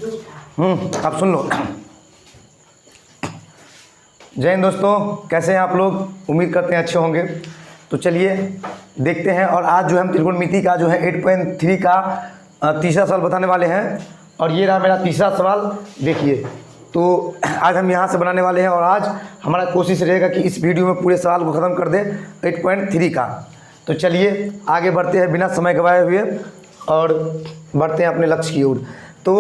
आप सुन लो। जय हिंद दोस्तों, कैसे हैं आप लोग? उम्मीद करते हैं अच्छे होंगे। तो चलिए देखते हैं। और आज जो है हम त्रिकोणमिति का जो है 8.3 का तीसरा सवाल बताने वाले हैं। और ये रहा मेरा तीसरा सवाल। देखिए, तो आज हम यहाँ से बनाने वाले हैं। और आज हमारा कोशिश रहेगा कि इस वीडियो में पूरे सवाल को ख़त्म कर दें 8.3 का। तो चलिए आगे बढ़ते हैं बिना समय गवाए हुए और बढ़ते हैं अपने लक्ष्य की ओर। तो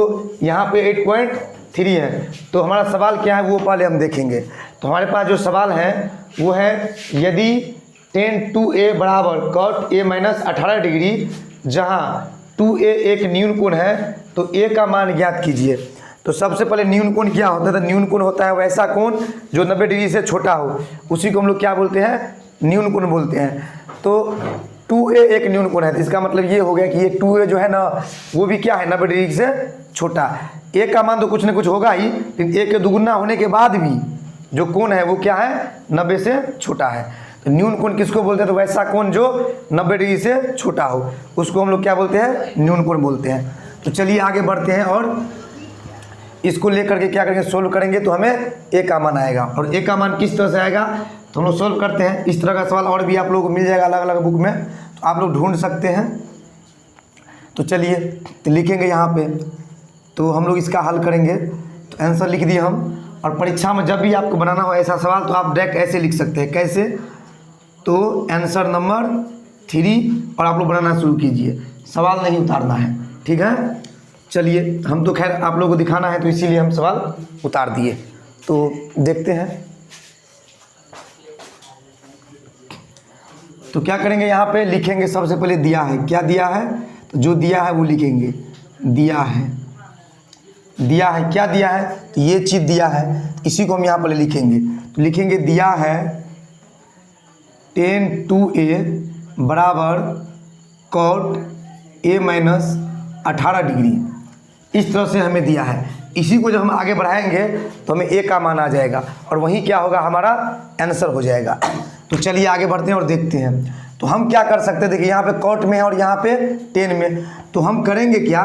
यहाँ पे 8.3 है। तो हमारा सवाल क्या है वो पहले हम देखेंगे। तो हमारे पास जो सवाल है वो है, यदि tan 2a बराबर cot a माइनस 18 डिग्री, जहाँ 2a एक न्यून कोण है, तो a का मान ज्ञात कीजिए। तो सबसे पहले न्यून कोण क्या होता है? तो न्यून कोण होता है वैसा कोण जो 90 डिग्री से छोटा हो, उसी को हम लोग क्या बोलते हैं? न्यून कोण बोलते हैं। तो 2a एक न्यून कोण है, तो इसका मतलब ये हो गया कि ये 2a जो है ना, वो भी क्या है? 90 डिग्री से छोटा। a का मान तो कुछ न कुछ होगा ही, लेकिन a के दुगुना होने के बाद भी जो कोण है वो क्या है? 90 से छोटा है। तो न्यून कोण किसको बोलते हैं? तो वैसा कोण जो 90 डिग्री से छोटा हो, उसको हम लोग क्या बोलते हैं? न्यून कोण बोलते हैं। तो चलिए आगे बढ़ते हैं और इसको लेकर के क्या करेंगे? सोल्व करेंगे। तो हमें a का मान आएगा। और a का मान किस तरह से आएगा तो हम लोग सोल्व करते हैं। इस तरह का सवाल और भी आप लोगों को मिल जाएगा अलग अलग बुक में, तो आप लोग ढूंढ सकते हैं। तो चलिए तो लिखेंगे यहाँ पे। तो हम लोग इसका हल करेंगे। तो आंसर लिख दिए हम। और परीक्षा में जब भी आपको बनाना हो ऐसा सवाल, तो आप डायरेक्ट ऐसे लिख सकते हैं। कैसे? तो आंसर नंबर 3 और आप लोग बनाना शुरू कीजिए, सवाल नहीं उतारना है, ठीक है? चलिए, हम तो खैर आप लोगों को दिखाना है तो इसीलिए हम सवाल उतार दिए। तो देखते हैं। तो क्या करेंगे? यहाँ पे लिखेंगे। सबसे पहले दिया है, क्या दिया है? तो जो दिया है वो लिखेंगे। दिया है, दिया है, क्या दिया है? तो ये चीज़ दिया है, इसी को हम यहाँ पर लिखेंगे। तो लिखेंगे दिया है tan 2a बराबर cot a माइनस 18 डिग्री। इस तरह से हमें दिया है। इसी को जब हम आगे बढ़ाएंगे तो हमें a का मान आ जाएगा, और वही क्या होगा? हमारा आंसर हो जाएगा। तो चलिए आगे बढ़ते हैं और देखते हैं। तो हम क्या कर सकते हैं? देखिए, यहाँ पे cot में है और यहाँ पे tan में। तो हम करेंगे क्या?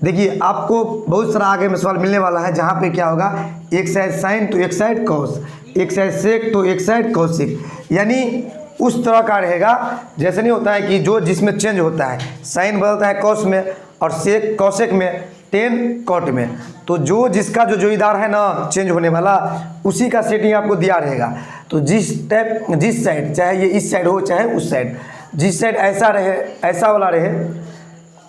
देखिए, आपको बहुत सारा आगे में सवाल मिलने वाला है, जहाँ पे क्या होगा? एक साइड साइन तो एक साइड कॉस, एक साइड सेक तो एक साइड कॉसेक, यानी उस तरह का रहेगा। जैसे नहीं होता है कि जो जिसमें चेंज होता है, साइन बदलता है कॉस में और सेक कॉसेक में, टेन कॉट में। तो जो जिसका जो जोड़ीदार है ना चेंज होने वाला, उसी का सेटिंग आपको दिया रहेगा। तो जिस साइड, चाहे ये इस साइड हो चाहे उस साइड, जिस साइड ऐसा रहे, ऐसा वाला रहे,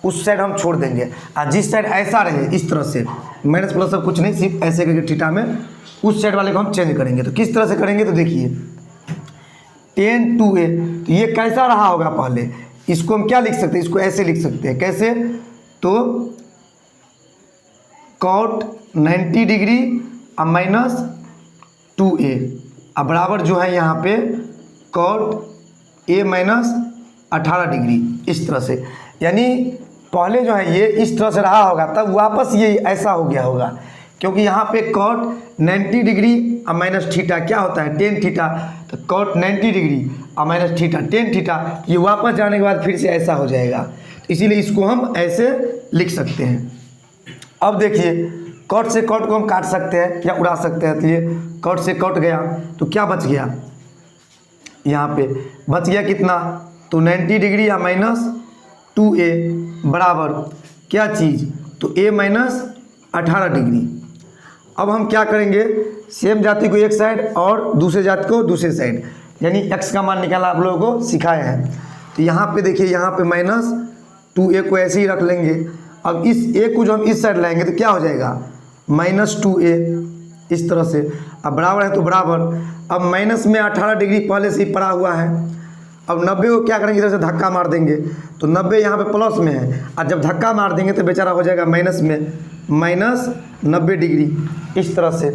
उस साइड हम छोड़ देंगे। और जिस साइड ऐसा रहे, इस तरह से माइनस प्लस सब कुछ नहीं, सिर्फ ऐसे करके थीटा में उस साइड वाले को हम चेंज करेंगे। तो किस तरह से करेंगे? तो देखिए, tan 2a, तो ये कैसा रहा होगा? पहले इसको हम क्या लिख सकते हैं? इसको ऐसे लिख सकते हैं। कैसे? तो cot 90 डिग्री और माइनस 2a अब बराबर जो है यहाँ पे cot a माइनस 18 डिग्री। इस तरह से, यानी पहले जो है ये इस तरह से रहा होगा, तब वापस ये ऐसा हो गया होगा, क्योंकि यहाँ पे cot 90 डिग्री और माइनस थीटा क्या होता है? tan theta. तो cot 90 डिग्री और माइनस थीटा tan थीटा, ये वापस जाने के बाद फिर से ऐसा हो जाएगा। इसीलिए इसको हम ऐसे लिख सकते हैं। अब देखिए, cot से cot को हम काट सकते हैं या उड़ा सकते हैं। तो ये cot से cot गया, तो क्या बच गया? यहाँ पे बच गया कितना? तो 90 डिग्री या माइनस 2a बराबर क्या चीज़? तो a माइनस 18 डिग्री। अब हम क्या करेंगे? सेम जाति को एक साइड और दूसरे जाति को दूसरे साइड, यानी x का मान निकालना आप लोगों को सिखाए हैं। तो यहाँ पे देखिए, यहाँ पे माइनस 2a को ऐसे ही रख लेंगे। अब इस a को जो हम इस साइड लाएंगे तो क्या हो जाएगा? माइनस 2a, इस तरह से। अब बराबर है तो बराबर। अब माइनस में 18 डिग्री पहले से ही पड़ा हुआ है। अब 90 को क्या करेंगे? इधर से धक्का मार देंगे, तो 90 यहाँ पे प्लस में है, और जब धक्का मार देंगे तो बेचारा हो जाएगा माइनस में, माइनस 90 डिग्री। इस तरह से।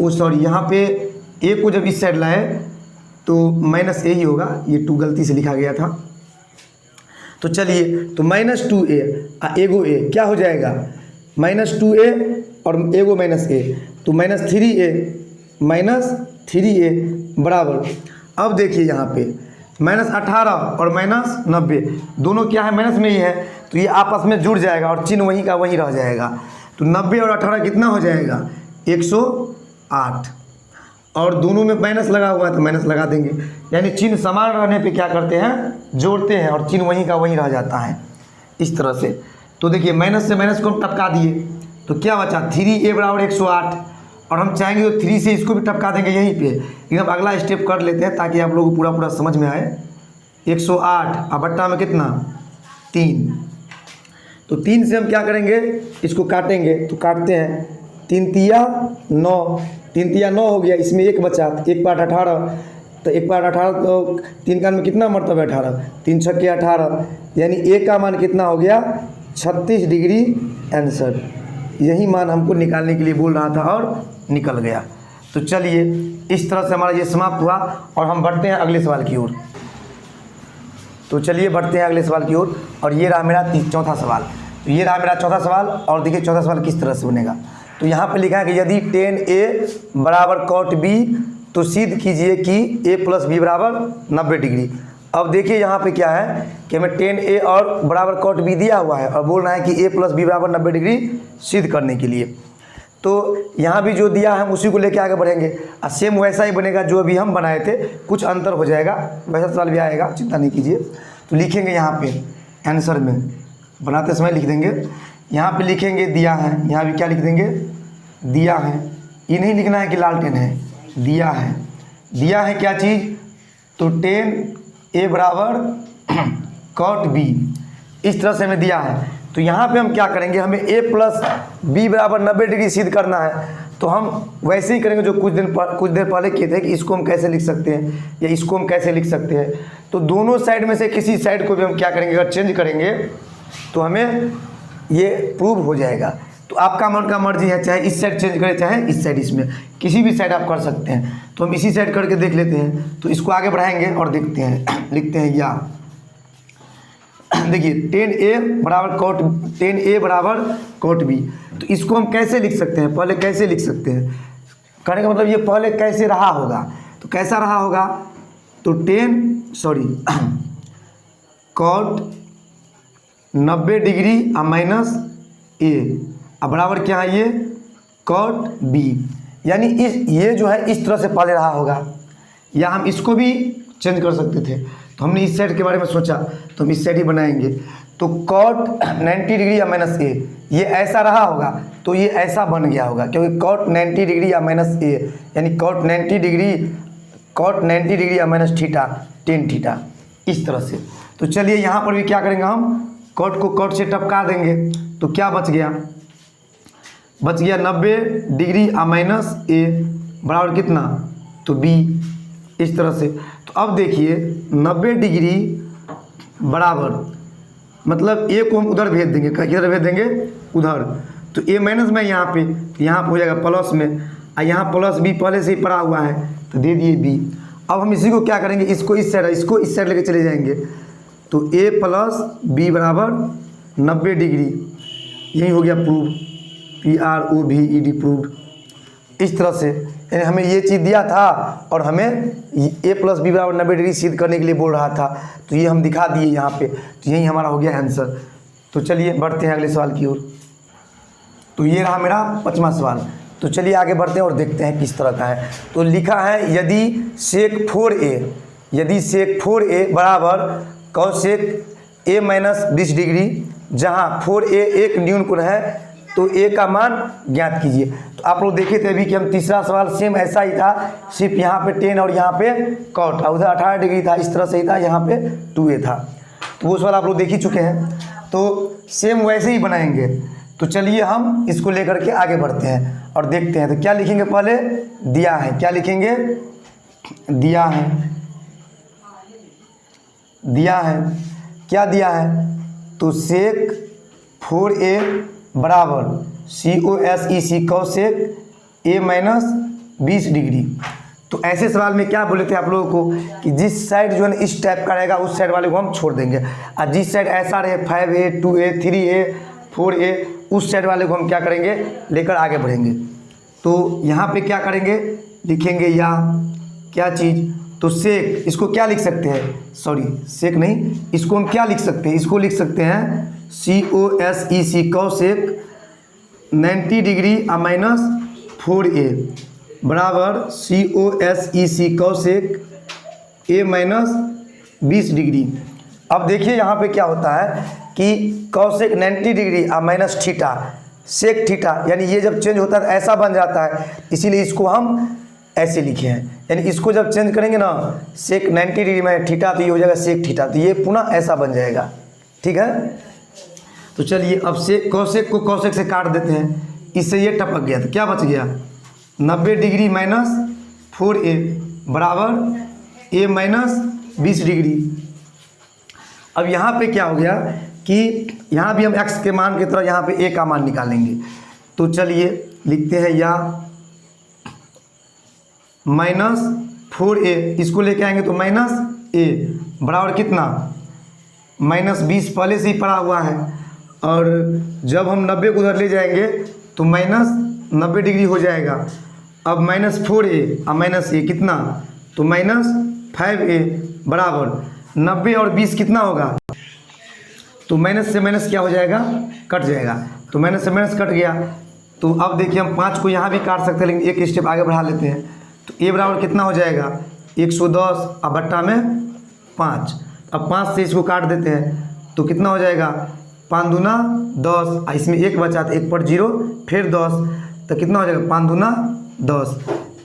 ओ सॉरी, यहाँ पे a को जब इस साइड लाए तो माइनस a ही होगा, ये 2 गलती से लिखा गया था। तो चलिए, तो माइनस 2a एगो a क्या हो जाएगा? माइनस 2a और एगो माइनस a, तो माइनस 3a बराबर। अब देखिए, यहाँ पे माइनस 18 और माइनस 90 दोनों क्या है? माइनस में ही है, तो ये आपस में जुड़ जाएगा और चिन्ह वहीं का वहीं रह जाएगा। तो 90 और 18 कितना हो जाएगा 108, और दोनों में माइनस लगा हुआ है तो माइनस लगा देंगे, यानी चिन्ह समान रहने पे क्या करते हैं जोड़ते हैं और चिन्ह वहीं का वहीं रह जाता है इस तरह से। तो देखिए माइनस से माइनस को हम टपका दिए तो क्या बचा 3a बराबर 108, और हम चाहेंगे तो 3 से इसको भी टपका देंगे यहीं पे, लेकिन अब अगला स्टेप कर लेते हैं ताकि आप लोगों को पूरा समझ में आए। 108 अब बट्टा में कितना 3, तो 3 से हम क्या करेंगे इसको काटेंगे, तो काटते हैं 3 तिया 9, 3 तिया 9 हो गया, इसमें 1 बचा, 1 पाँच 18, तो 1 पाँच 18 तो 3 का में कितना मरतब है 18, 3 छक्के 18, यानी a का मान कितना हो गया 36 डिग्री आंसर। यही मान हमको निकालने के लिए बोल रहा था और निकल गया। तो चलिए इस तरह से हमारा ये समाप्त हुआ और हम बढ़ते हैं अगले सवाल की ओर। तो चलिए बढ़ते हैं अगले सवाल की ओर, और ये रहा मेरा चौथा सवाल। तो ये रहा मेरा चौथा सवाल, और देखिए चौथा सवाल किस तरह से बनेगा। तो यहाँ पे लिखा है कि यदि tan a बराबर cot b तो सिद्ध कीजिए कि a प्लस b बराबर 90 डिग्री। अब देखिए यहाँ पे क्या है कि हमें tan a और बराबर cot b दिया हुआ है और बोल रहा है कि a प्लस b बराबर 90 डिग्री सिद्ध करने के लिए। तो यहाँ भी जो दिया है हम उसी को लेके आगे बढ़ेंगे, और सेम वैसा ही बनेगा जो अभी हम बनाए थे, कुछ अंतर हो जाएगा, वैसा सवाल भी आएगा, चिंता नहीं कीजिए। तो लिखेंगे यहाँ पे आंसर में बनाते समय लिख देंगे, यहाँ पे लिखेंगे दिया है, यहाँ भी क्या लिख देंगे दिया है, ये नहीं लिखना है कि लालटेन है, दिया है। दिया है क्या चीज़, तो tan a बराबर cot b, इस तरह से हमें दिया है। तो यहाँ पे हम क्या करेंगे, हमें a प्लस b बराबर 90 डिग्री सिद्ध करना है, तो हम वैसे ही करेंगे जो कुछ देर पहले किए थे कि इसको हम कैसे लिख सकते हैं या इसको हम कैसे लिख सकते हैं। तो दोनों साइड में से किसी साइड को भी हम क्या करेंगे, अगर चेंज करेंगे तो हमें ये प्रूव हो जाएगा। तो आपका मन का मर्जी है, चाहे इस साइड चेंज करें चाहे इस साइड, इसमें किसी भी साइड आप कर सकते हैं। तो हम इसी साइड करके देख लेते हैं। तो इसको आगे बढ़ाएंगे और देखते हैं, लिखते हैं या देखिए tan a बराबर cot b। तो इसको हम कैसे लिख सकते हैं, पहले कैसे लिख सकते हैं, कहने का मतलब ये पहले कैसे रहा होगा। तो कैसा रहा होगा, तो cot 90 डिग्री माइनस a अब बराबर क्या है ये cot b, यानी ये जो है इस तरह से पहले रहा होगा, या हम इसको भी चेंज कर सकते थे। तो हमने इस साइड के बारे में सोचा तो हम इस साइड ही बनाएंगे। तो cot 90 डिग्री या माइनस a ये ऐसा रहा होगा तो ये ऐसा बन गया होगा, क्योंकि cot 90 डिग्री या माइनस a यानी cot 90 डिग्री या माइनस थीटा tan थीटा, इस तरह से। तो चलिए यहाँ पर भी क्या करेंगे, हम cot को cot से टपका देंगे। तो क्या बच गया 90 डिग्री माइनस a बराबर कितना, तो b, इस तरह से। तो अब देखिए 90 डिग्री बराबर मतलब a को हम उधर भेज देंगे, किधर भेज देंगे उधर। तो a माइनस में यहाँ पे हो जाएगा प्लस में, और यहाँ प्लस b पहले से ही पड़ा हुआ है तो दे दिए b। अब हम इसी को क्या करेंगे, इसको इस साइड लेके चले जाएंगे। तो a प्लस b बराबर 90 डिग्री, यही हो गया प्रूव, PROVED प्रूव्ड। इस तरह से यानी हमें ये चीज़ दिया था और हमें a प्लस b बराबर 90 डिग्री सिद्ध करने के लिए बोल रहा था, तो ये हम दिखा दिए यहाँ पे। तो यही हमारा हो गया आंसर। तो चलिए बढ़ते हैं अगले सवाल की ओर। तो ये रहा मेरा 5वां सवाल। तो चलिए आगे बढ़ते हैं और देखते हैं किस तरह का है। तो लिखा है यदि sec 4a बराबर cosec a माइनस 20 डिग्री, जहाँ 4a एक न्यून कोण है तो a का मान ज्ञात कीजिए। तो आप लोग देखे थे अभी कि हम तीसरा सवाल सेम ऐसा ही था, सिर्फ यहाँ पे 10 और यहाँ पे cot, उधर 18 डिग्री था, इस तरह से ही था, यहाँ पे 2a था। तो वो सवाल आप लोग देख ही चुके हैं, तो सेम वैसे ही बनाएंगे। तो चलिए हम इसको लेकर के आगे बढ़ते हैं और देखते हैं। तो क्या लिखेंगे, पहले दिया है, क्या लिखेंगे, दिया है क्या दिया है, तो sec 4a बराबर cosec a माइनस 20 डिग्री। तो ऐसे सवाल में क्या बोले थे आप लोगों को कि जिस साइड जो है ना इस टाइप का रहेगा उस साइड वाले को हम छोड़ देंगे, और जिस साइड ऐसा रहे 5a 2a 3a 4a उस साइड वाले को हम क्या करेंगे, लेकर आगे बढ़ेंगे। तो यहाँ पे क्या करेंगे, लिखेंगे या क्या चीज़, तो सेक, इसको क्या लिख सकते हैं, सॉरी सेक नहीं, इसको हम क्या लिख सकते हैं, इसको लिख सकते हैं COSEC cosec 90 degree minus 4a बराबर COSEC cosec a minus 20 degree. अब देखिए यहाँ पे क्या होता है कि cosec 90 degree minus theta sec theta, यानी ये जब चेंज होता है तो ऐसा बन जाता है, इसीलिए इसको हम ऐसे लिखे हैं। यानी इसको जब चेंज करेंगे ना सेक 90 डिग्री में थीटा, तो ये हो जाएगा सेक थीटा, तो ये पुनः ऐसा बन जाएगा। ठीक है, तो चलिए अब से कॉसेक को कॉसेक से काट देते हैं, इससे ये टपक गया तो क्या बच गया 90 डिग्री माइनस 4a बराबर a माइनस 20 डिग्री। अब यहाँ पे क्या हो गया कि यहाँ भी हम x के मान की तरह यहाँ पे a का मान निकालेंगे। तो चलिए लिखते हैं या माइनस 4a, इसको लेके आएंगे तो माइनस a बराबर कितना -20 पहले से ही पड़ा हुआ है, और जब हम 90 को उधर ले जाएंगे तो माइनस 90 डिग्री हो जाएगा। अब -4a और -a कितना, तो -5a बराबर 90 और 20 कितना होगा, तो माइनस से माइनस क्या हो जाएगा, कट जाएगा, तो माइनस से माइनस कट गया। तो अब देखिए हम 5 को यहाँ भी काट सकते हैं, लेकिन एक स्टेप आगे बढ़ा लेते हैं। तो a बराबर कितना हो जाएगा 110 और बट्टा में 5। अब 5 से इसको काट देते हैं तो कितना हो जाएगा 5 दूना 10, इसमें 1 बचा तो 1 पर 0 फिर 10, तो कितना हो जाएगा 5 दूना 10,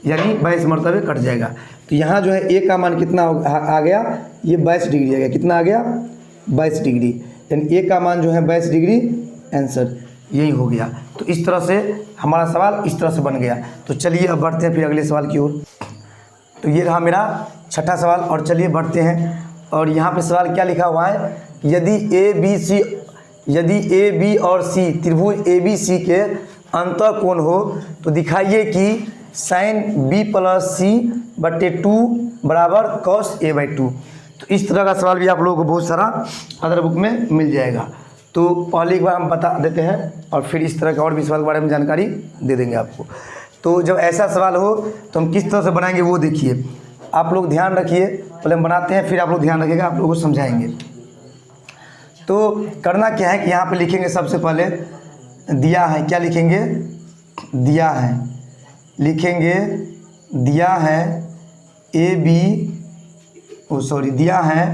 यानी 22 मरतबे कट जाएगा। तो यहाँ जो है a का मान कितना आ गया, ये 22 डिग्री आ गया। कितना आ गया 22 डिग्री, यानी a का मान जो है 22 डिग्री, आंसर यही हो गया। तो इस तरह से हमारा सवाल इस तरह से बन गया। तो चलिए अब बढ़ते हैं फिर अगले सवाल की ओर। तो ये रहा मेरा छठा सवाल, और चलिए बढ़ते हैं। और यहाँ पे सवाल क्या लिखा हुआ है, यदि ए बी और सी त्रिभुज ए बी सी के अंतःकोण हो तो दिखाइए कि साइन b प्लस सी बटे 2 बराबर कॉस a/2। तो इस तरह का सवाल भी आप लोगों को बहुत सारा अदर बुक में मिल जाएगा। तो पहले एक बार हम बता देते हैं और फिर इस तरह के और भी सवाल के बारे में जानकारी दे देंगे आपको। तो जब ऐसा सवाल हो तो हम किस तरह से बनाएंगे वो देखिए, आप लोग ध्यान रखिए। पहले हम बनाते हैं फिर आप लोग ध्यान रखिएगा, आप लोगों को समझाएंगे। तो करना क्या है कि यहाँ पे लिखेंगे, सबसे पहले दिया है, क्या लिखेंगे, दिया है, लिखेंगे दिया है ए बी दिया है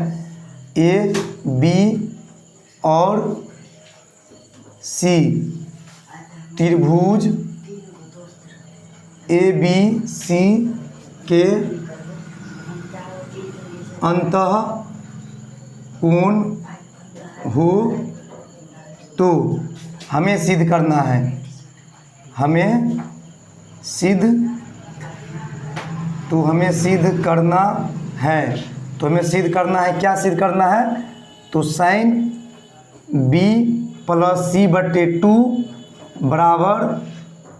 ए बी और सी त्रिभुज ए बी सी के अंतःकोण हो तो हमें सिद्ध करना है, हमें सिद्ध करना है, क्या सिद्ध करना है, तो साइन b प्लस सी बटे 2 बराबर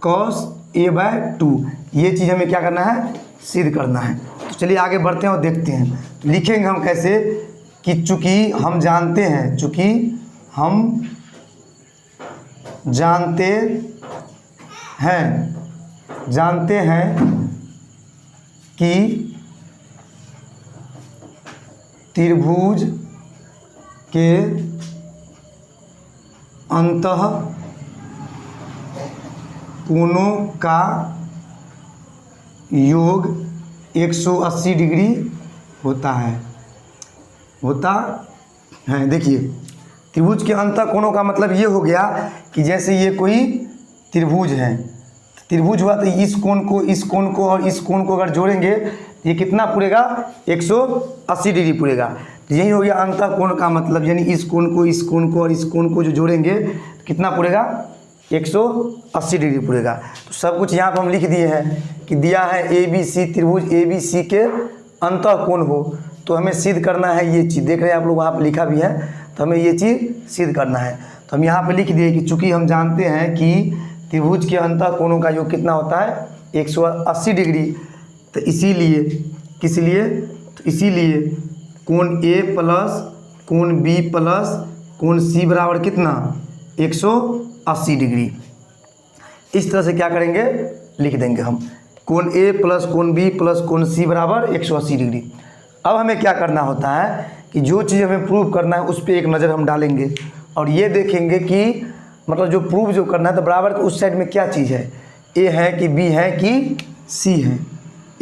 कॉस a/2, ये चीज़ हमें क्या करना है, सिद्ध करना है। तो चलिए आगे बढ़ते हैं और देखते हैं। तो लिखेंगे हम कैसे कि चूँकि हम जानते हैं कि त्रिभुज के अंतःकोणों का योग 180 डिग्री होता है। देखिए त्रिभुज के अंतःकोणों का मतलब ये हो गया कि जैसे ये कोई त्रिभुज है, त्रिभुज हुआ तो इस कोण को और इस कोण को अगर जोड़ेंगे तो ये कितना पूरेगा 180 डिग्री पूरेगा। तो यही हो गया अंतःकोण का मतलब, यानी इस कोण को और इस कोण को जो जोड़ेंगे तो कितना पूरेगा 180 डिग्री पूरेगा। तो सब कुछ यहाँ पर हम लिख दिए हैं कि दिया है ए बी सी त्रिभुज ए बी सी के अंतःकोण हो तो हमें सिद्ध करना है ये चीज़। देख रहे हैं आप लोग, वहाँ पर लिखा भी है, तो हमें ये चीज़ सिद्ध करना है। तो हम यहाँ पे लिख दिए कि चूँकि हम जानते हैं कि त्रिभुज के अंतःकोणों का योग कितना होता है 180 डिग्री, तो इसीलिए कोण ए प्लस कोण बी प्लस कोण सी बराबर कितना 180 डिग्री। इस तरह से क्या करेंगे, लिख देंगे हम कोण ए प्लस कोण बी प्लस कोण सी बराबर 180 डिग्री। अब हमें क्या करना होता है कि जो चीज़ हमें प्रूव करना है उस पर एक नज़र हम डालेंगे और ये देखेंगे कि मतलब जो प्रूव जो करना है तो बराबर के उस साइड में क्या चीज़ है, ए है कि बी है कि सी है,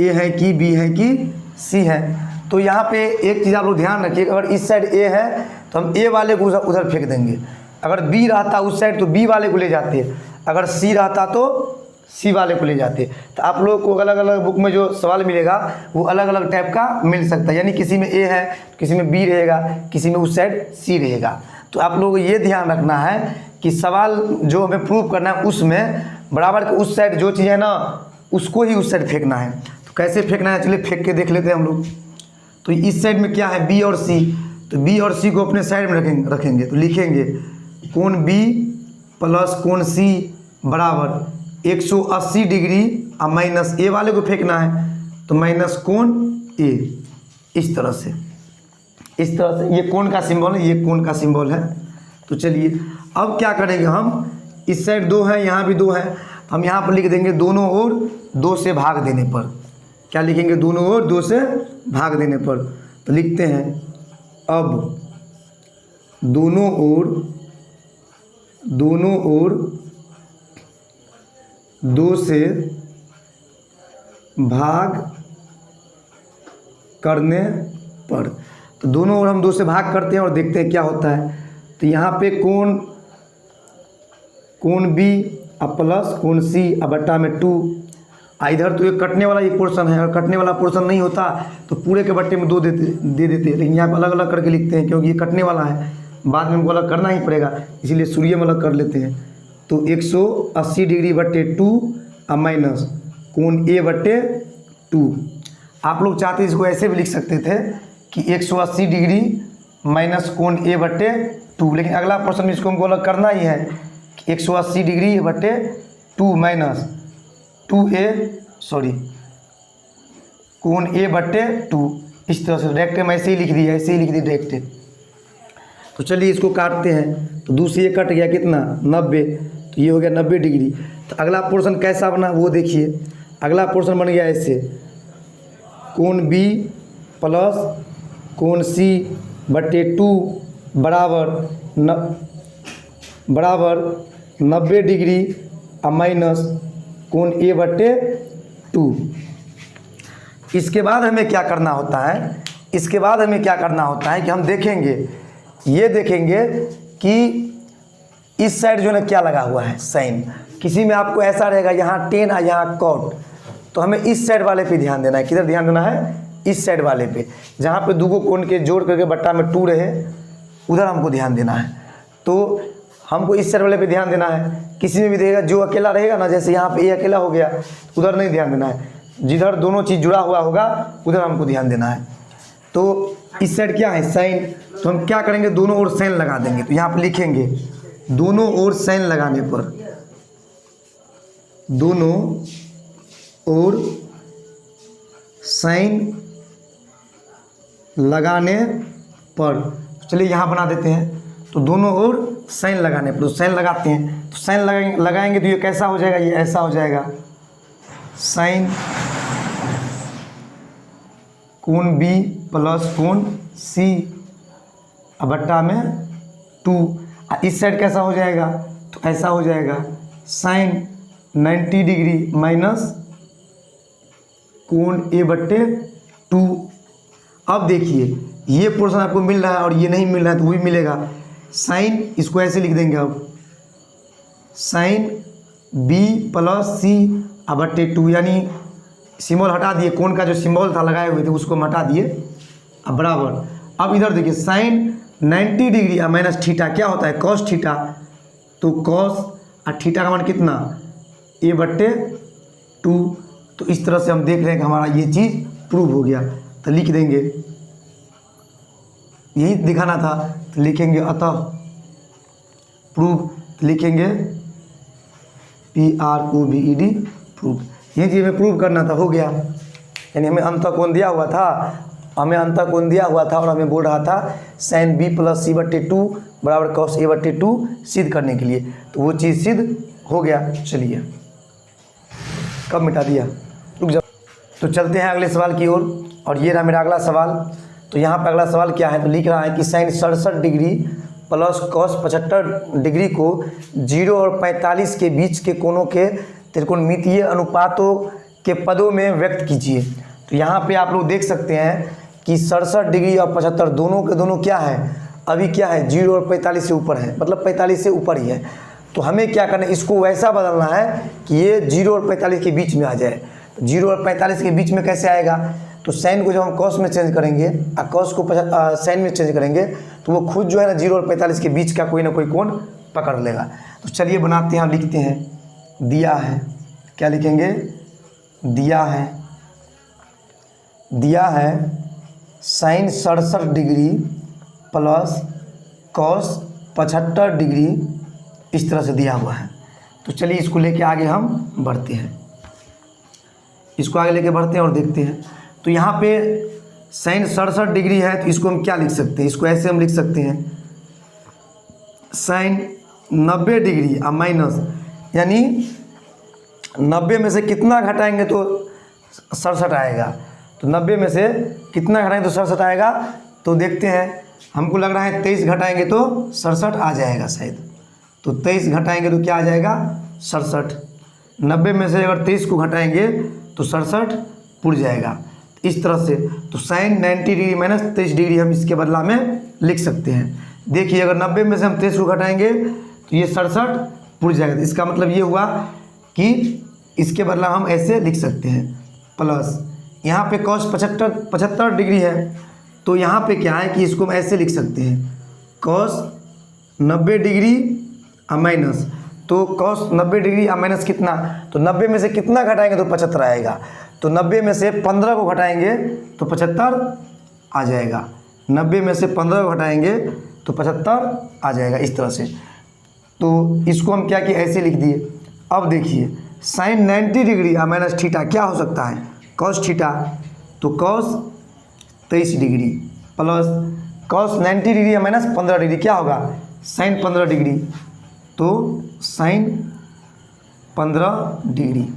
ए है कि बी है कि सी है। तो यहाँ पे एक चीज़ आप लोग ध्यान रखिए, अगर इस साइड ए है तो हम ए वाले को उधर फेंक देंगे, अगर बी रहता उस साइड तो बी वाले को ले जाते, अगर सी रहता तो सी वाले को ले जाते। तो आप लोगों को अलग अलग बुक में जो सवाल मिलेगा वो अलग अलग टाइप का मिल सकता है, यानी किसी में ए है, किसी में बी रहेगा, किसी में उस साइड सी रहेगा। तो आप लोगों को ये ध्यान रखना है कि सवाल जो हमें प्रूव करना है उसमें बराबर के उस साइड जो चीज़ है ना उसको ही उस साइड फेंकना है। तो कैसे फेंकना है चलिए फेंक के देख लेते हैं हम लोग। तो इस साइड में क्या है, बी और सी, तो बी और सी को अपने साइड में रखेंगे तो लिखेंगे कोण बी प्लस कोण सी बराबर 180 डिग्री और माइनस ए वाले को फेंकना है तो माइनस कोण ए, इस तरह से ये कोण का सिंबल है, ये कोण का सिंबल है। तो चलिए अब क्या करेंगे हम, इस साइड 2 है, यहाँ भी 2 है, हम यहाँ पर लिख देंगे दोनों ओर 2 से भाग देने पर। क्या लिखेंगे, दोनों ओर 2 से भाग देने पर। तो लिखते हैं अब दोनों ओर 2 से भाग करने पर। तो दोनों ओर हम 2 से भाग करते हैं और देखते हैं क्या होता है। तो यहाँ पे कोण बी अब प्लस कोण सी अब बट्टा में 2, इधर तो एक कटने वाला ये पोर्शन है, अगर कटने वाला पोर्शन नहीं होता तो पूरे के बट्टे में 2 दे देते, लेकिन यहाँ पर अलग अलग करके लिखते हैं क्योंकि ये कटने वाला है, बाद में हमको अलग करना ही पड़ेगा, इसीलिए सूर्य में अलग कर लेते हैं। तो 180 डिग्री बट्टे 2 और माइनस कोण ए बट्टे 2। आप लोग चाहते इसको ऐसे भी लिख सकते थे कि 180 डिग्री माइनस कोण ए बट्टे 2, लेकिन अगला पोर्शन में इसको हमको अलग करना ही है कि 180 डिग्री बट्टे 2 माइनस कोण ए बट्टे 2। इस तरह से डायरेक्ट हम ऐसे ही लिख दिया, ऐसे ही लिख दी डायरेक्ट। तो चलिए इसको काटते हैं, तो 2 से ये कट गया कितना 90, तो ये हो गया 90 डिग्री। तो अगला पोर्शन कैसा बना वो देखिए, अगला पोर्शन बन गया ऐसे कोण बी प्लस कोण सी बट्टे 2 बराबर 90 डिग्री और माइनस कोण ए बट्टे 2। इसके बाद हमें क्या करना होता है, इसके बाद हमें क्या करना होता है कि हम देखेंगे, ये देखेंगे कि इस साइड जो है क्या लगा हुआ है साइन। किसी में आपको ऐसा रहेगा यहाँ टेन और यहाँ कॉट, तो हमें इस साइड वाले पे ध्यान देना है। किधर ध्यान देना है, इस साइड वाले पे, जहाँ पे दो कोण के जोड़ करके बट्टा में 2 रहे उधर हमको ध्यान देना है। तो हमको इस साइड वाले पे ध्यान देना है। किसी में भी देगा जो अकेला रहेगा ना, जैसे यहाँ पे ए अकेला हो गया, उधर नहीं ध्यान देना है, जिधर दोनों चीज़ जुड़ा हुआ होगा उधर हमको ध्यान देना है। तो इस साइड क्या है साइन, तो हम क्या करेंगे दोनों ओर साइन लगा देंगे। तो यहाँ पर लिखेंगे दोनों ओर साइन लगाने पर, दोनों ओर साइन लगाने पर, चलिए यहाँ बना देते हैं। तो दोनों ओर साइन लगाने पर, साइन लगाते हैं, तो साइन लगाएंगे तो ये कैसा हो जाएगा, ये ऐसा हो जाएगा साइन कोण बी प्लस कोण सी बट्टा में 2। इस साइड कैसा हो जाएगा, तो ऐसा हो जाएगा साइन 90 डिग्री माइनस कोण ए बट्टे 2। अब देखिए ये पोर्शन आपको मिल रहा है और ये नहीं मिल रहा है तो वो भी मिलेगा। साइन इसको ऐसे लिख देंगे, अब साइन बी प्लस सी बट्टे 2, यानी सिंबल हटा दिए, कोण का जो सिंबल था लगाए हुए थे उसको हटा दिए, अब बराबर। अब इधर देखिए साइन 90 डिग्री माइनस थीटा क्या होता है कॉस थीटा, तो कॉस और थीटा का मान कितना ए बट्टे 2। तो इस तरह से हम देख रहे हैं कि हमारा ये चीज़ प्रूव हो गया। तो लिख देंगे, यही दिखाना था, तो लिखेंगे अतः प्रूव, लिखेंगे PROVED प्रूव। ये चीज़ हमें प्रूव करना था, हो गया। यानी हमें अंतःकोण दिया हुआ था, और हमें बोल रहा था साइन बी प्लस सी बट्टे 2 बराबर कॉस ए बट्टे 2 सिद्ध करने के लिए, तो वो चीज़ सिद्ध हो गया। चलिए कब मिटा दिया, रुक जाओ। तो चलते हैं अगले सवाल की ओर, और ये रहा मेरा अगला सवाल। तो यहाँ पर अगला सवाल क्या है, तो लिख रहा है कि sine 67 degree plus cos 75 degree को 0 और 45 के बीच के कोणों के त्रिकोणमितीय अनुपातों के पदों में व्यक्त कीजिए। तो यहाँ पे आप लोग देख सकते हैं कि 67 डिग्री और 75 दोनों के दोनों क्या है, अभी क्या है 0 और 45 से ऊपर है, मतलब 45 से ऊपर ही है। तो हमें क्या करना है, इसको वैसा बदलना है कि ये 0 और 45 के बीच में आ जाए। तो 0 और 45 के बीच में कैसे आएगा, तो साइन को जब हम कॉस में चेंज करेंगे और कॉस को साइन में चेंज करेंगे तो वो खुद जो है ना 0 और 45 के बीच का कोई ना कोई कोण पकड़ लेगा। तो चलिए बनाते हैं, लिखते हैं। दिया है, क्या लिखेंगे, दिया है sine 67 degree plus cos 75 degree, इस तरह से दिया हुआ है। तो चलिए इसको लेके आगे हम बढ़ते हैं, इसको आगे लेके बढ़ते हैं और देखते हैं। तो यहाँ पे साइन 67 डिग्री है, तो इसको हम क्या लिख सकते हैं, इसको ऐसे हम लिख सकते हैं साइन 90 डिग्री और माइनस, यानी 90 में से कितना घटाएंगे तो 67 आएगा। तो 90 में से कितना घटाएंगे तो 67 आएगा। तो देखते हैं, हमको लग रहा है 23 घटाएंगे तो 67 आ जाएगा शायद। तो 23 घटाएंगे तो क्या आ जाएगा 67। 90 में से अगर 23 को घटाएंगे तो 67 पुर जाएगा, इस तरह से। तो साइन 90 डिग्री माइनस 23 डिग्री हम इसके बदला में लिख सकते हैं। देखिए अगर 90 में से हम 23 को घटाएंगे तो ये 67 पुर जाएगा। तो इसका मतलब ये हुआ कि इसके बदला हम ऐसे लिख सकते हैं। प्लस यहाँ पे कॉस 75 डिग्री है, तो यहाँ पे क्या है कि इसको हम ऐसे लिख सकते हैं कॉस 90 डिग्री और माइनस। तो कॉस 90 डिग्री और माइनस कितना, तो 90 में से कितना घटाएंगे तो 75 आएगा। तो 90 में से 15 को घटाएंगे तो 75 आ जाएगा। 90 में से 15 को घटाएंगे तो 75 आ जाएगा, इस तरह से। तो इसको हम क्या किए, ऐसे लिख दिए। अब देखिए साइन 90 डिग्री और माइनस थीटा क्या हो सकता है, कॉस थीटा। तो cos 23 degree plus cos 90 degree और माइनस 15 डिग्री क्या होगा, साइन 15 डिग्री। तो साइन 15 डिग्री,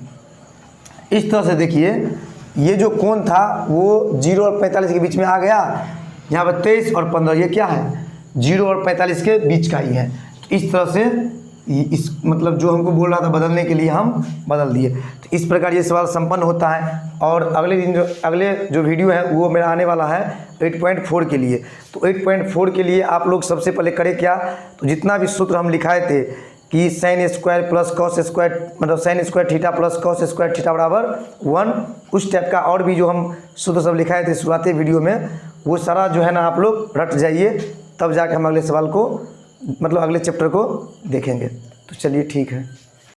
इस तरह से देखिए ये जो कोण था वो 0 और 45 के बीच में आ गया। यहाँ पर 23 और 15 ये क्या है 0 और 45 के बीच का ही है। तो इस तरह से इस मतलब जो हमको बोल रहा था बदलने के लिए हम बदल दिए। तो इस प्रकार ये सवाल संपन्न होता है। और अगले जो वीडियो है वो मेरा आने वाला है 8.4 के लिए। तो 8.4 के लिए आप लोग सबसे पहले करें क्या, तो जितना भी सूत्र हम लिखाए थे कि sine square plus cos square, मतलब sine square theta plus cos square theta बराबर 1, उस टाइप का और भी जो हम सूत्र सब लिखाए थे शुरुआती वीडियो में, वो सारा जो है ना आप लोग रट जाइए, तब जाके हम अगले सवाल को मतलब अगले चैप्टर को देखेंगे। तो चलिए ठीक है।